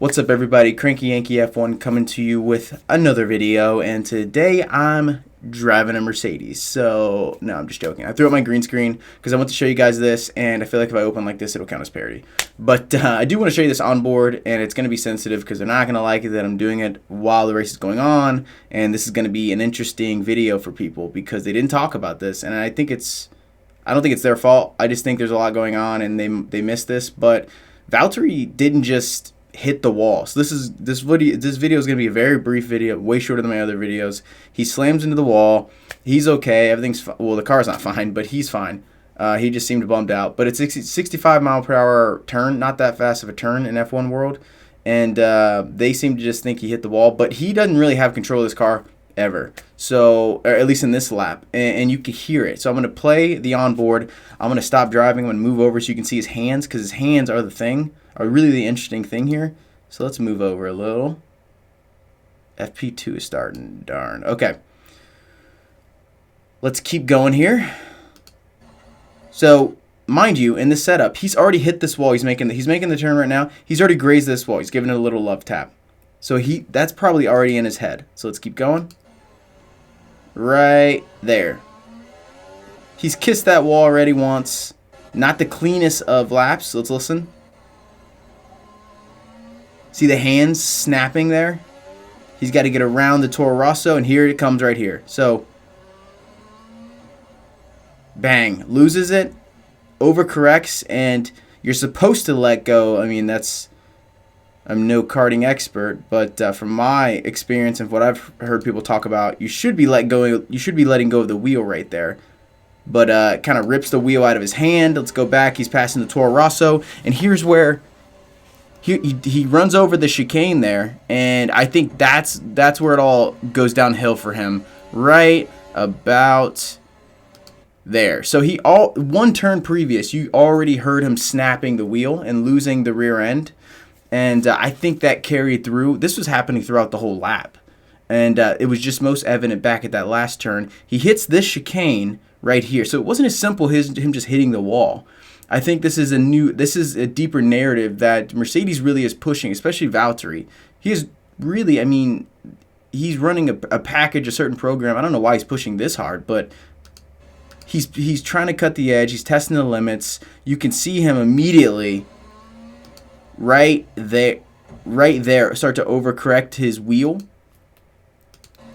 What's up, everybody? Cranky Yankee F1 coming to you with another video, and today I'm driving a Mercedes. So, no, I'm just joking. I threw up my green screen because I want to show you guys this, and I feel like if I open like this, it'll count as parody. But I do want to show you this on board, and it's going to be sensitive because they're not going to like it that I'm doing it while the race is going on, and this is going to be an interesting video for people because they didn't talk about this, and I don't think it's their fault. I just think there's a lot going on, and they missed this, but Valtteri didn't just hit the wall. So this video is going to be a very brief video, way shorter than my other videos. He slams into the wall. He's okay. Everything's well, the car's not fine, but he's fine. He just seemed bummed out. But it's 65 mile per hour turn, not that fast of a turn in F1 world. And they seem to just think he hit the wall, but he doesn't really have control of this car ever. So, or at least in this lap, and you can hear it. So I'm going to play the onboard. I'm going to stop driving. I'm going to move over so you can see his hands, because his hands are really the interesting thing here. So let's move over a little. FP2 is starting. Darn. Okay. Let's keep going here. So, mind you, in this setup, he's already hit this wall. He's making the turn right now. He's already grazed this wall. He's giving it a little love tap. So that's probably already in his head. So let's keep going. Right there. He's kissed that wall already once. Not the cleanest of laps. Let's listen. See the hands snapping there? He's got to get around the Toro Rosso, and here it comes right here. So, bang. Loses it, overcorrects, and you're supposed to let go. I mean, I'm no karting expert, but from my experience and what I've heard people talk about, you should be letting go of the wheel right there. But kind of rips the wheel out of his hand. Let's go back. He's passing the Toro Rosso, and here's where he runs over the chicane there, and I think that's where it all goes downhill for him, right about there. So one turn previous, you already heard him snapping the wheel and losing the rear end, and I think that carried through. This was happening throughout the whole lap, and it was just most evident back at that last turn. He hits this chicane right here, so it wasn't as simple him just hitting the wall. I think this is a deeper narrative that Mercedes really is pushing, especially Valtteri. He is really, I mean, he's running a package, a certain program. I don't know why he's pushing this hard, but he's trying to cut the edge. He's testing the limits. You can see him immediately right there start to overcorrect his wheel.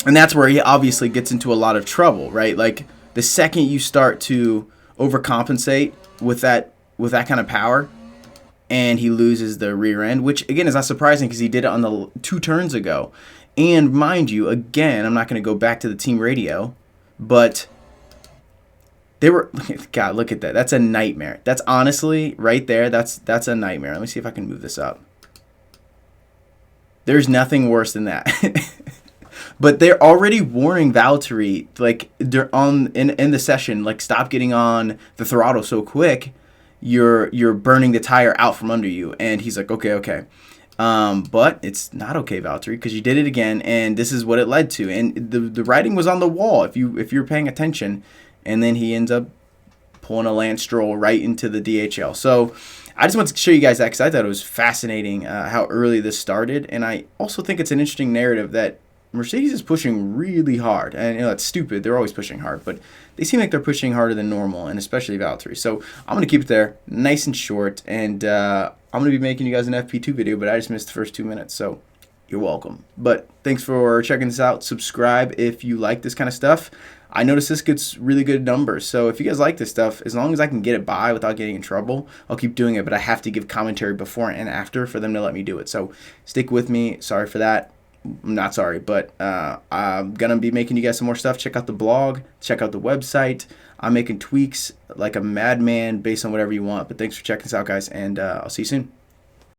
And that's where he obviously gets into a lot of trouble, right? Like the second you start to overcompensate with that kind of power, and he loses the rear end, which again is not surprising because he did it on the 2 turns ago. And mind you, again, I'm not going to go back to the team radio, but they were, God, look at that. That's a nightmare. That's honestly right there. That's a nightmare. Let me see if I can move this up. There's nothing worse than that. But they're already warning Valtteri, like they're in the session, like stop getting on the throttle so quick, you're burning the tire out from under you. And he's like, okay. But it's not okay, Valtteri, because you did it again, and this is what it led to. And the writing was on the wall if you're paying attention. And then he ends up pulling a Lance Stroll right into the DHL. So I just wanted to show you guys that because I thought it was fascinating how early this started, and I also think it's an interesting narrative that Mercedes is pushing really hard, and it's stupid. They're always pushing hard, but they seem like they're pushing harder than normal, and especially Valtteri. So I'm going to keep it there, nice and short, and I'm going to be making you guys an FP2 video, but I just missed the first 2 minutes, so you're welcome. But thanks for checking this out. Subscribe if you like this kind of stuff. I noticed this gets really good numbers, so if you guys like this stuff, as long as I can get it by without getting in trouble, I'll keep doing it, but I have to give commentary before and after for them to let me do it. So stick with me. Sorry for that. I'm not sorry, but I'm going to be making you guys some more stuff. Check out the blog. Check out the website. I'm making tweaks like a madman based on whatever you want. But thanks for checking this out, guys, and I'll see you soon.